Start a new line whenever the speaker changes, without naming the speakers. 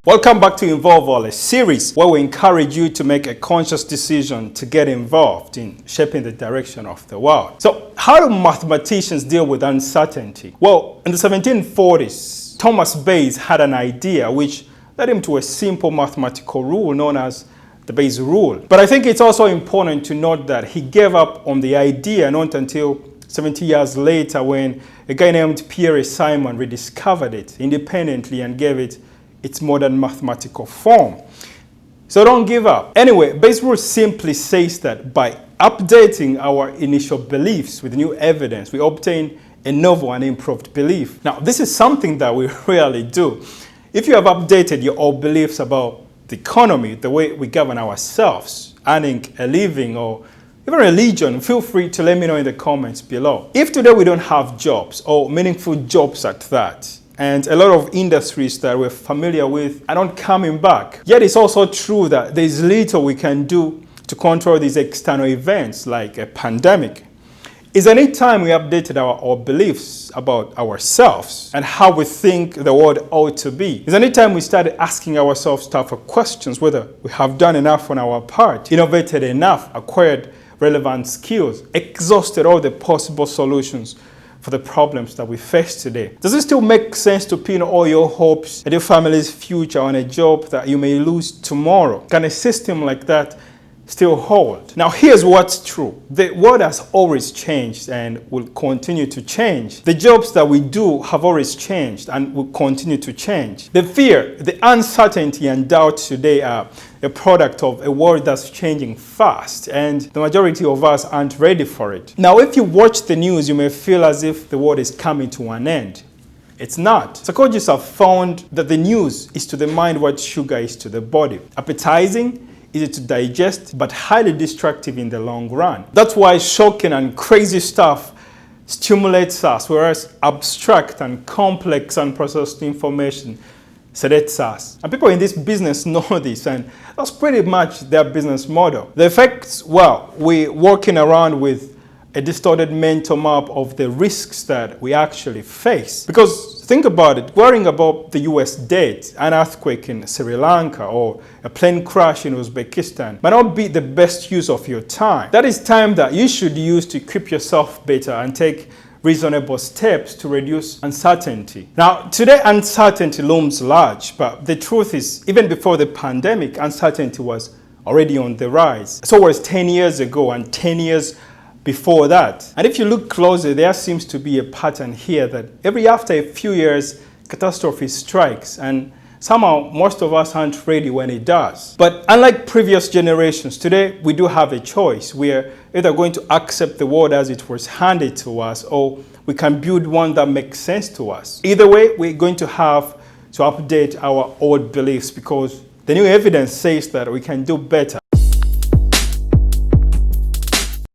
Welcome back to Involve All, a series where we encourage you to make a conscious decision to get involved in shaping the direction of the world. So, how do mathematicians deal with uncertainty? Well, in the 1740s, Thomas Bayes had an idea which led him to a simple mathematical rule known as the Bayes rule. But I think it's also important to note that he gave up on the idea not until 70 years later when a guy named Pierre Simon rediscovered it independently and gave it its modern mathematical form. So don't give up. Anyway, Bayes' rule simply says that by updating our initial beliefs with new evidence, we obtain a novel and improved belief. Now, this is something that we rarely do. If you have updated your old beliefs about the economy, the way we govern ourselves, earning a living, or even religion, feel free to let me know in the comments below. If today we don't have jobs, or meaningful jobs at that, and a lot of industries that we're familiar with are not coming back, yet it's also true that there's little we can do to control these external events like a pandemic. Isn't it time we updated our beliefs about ourselves and how we think the world ought to be? Isn't it time we started asking ourselves tougher questions whether we have done enough on our part, innovated enough, acquired relevant skills, exhausted all the possible solutions for the problems that we face today? Does it still make sense to pin all your hopes and your family's future on a job that you may lose tomorrow? Can a system like that still hold? Now, here's what's true. The world has always changed and will continue to change. The jobs that we do have always changed and will continue to change. The fear, the uncertainty and doubt today are a product of a world that's changing fast, and the majority of us aren't ready for it. Now, if you watch the news, you may feel as if the world is coming to an end. It's not. Psychologists have found that the news is to the mind what sugar is to the body. Appetizing, easy to digest, but highly destructive in the long run. That's why shocking and crazy stuff stimulates us, whereas abstract and complex and processed information sedates us. And people in this business know this, and that's pretty much their business model. The effects, well, we're walking around with a distorted mental map of the risks that we actually face. Because think about it, worrying about the US debt, an earthquake in Sri Lanka, or a plane crash in Uzbekistan might not be the best use of your time. That is time that you should use to equip yourself better and take reasonable steps to reduce uncertainty. Now, today uncertainty looms large, but the truth is, even before the pandemic, uncertainty was already on the rise. So was 10 years ago and 10 years before that. And if you look closer, there seems to be a pattern here that after a few years, catastrophe strikes, and somehow most of us aren't ready when it does. But unlike previous generations, today we do have a choice. We're either going to accept the world as it was handed to us, or we can build one that makes sense to us. Either way, we're going to have to update our old beliefs because the new evidence says that we can do better.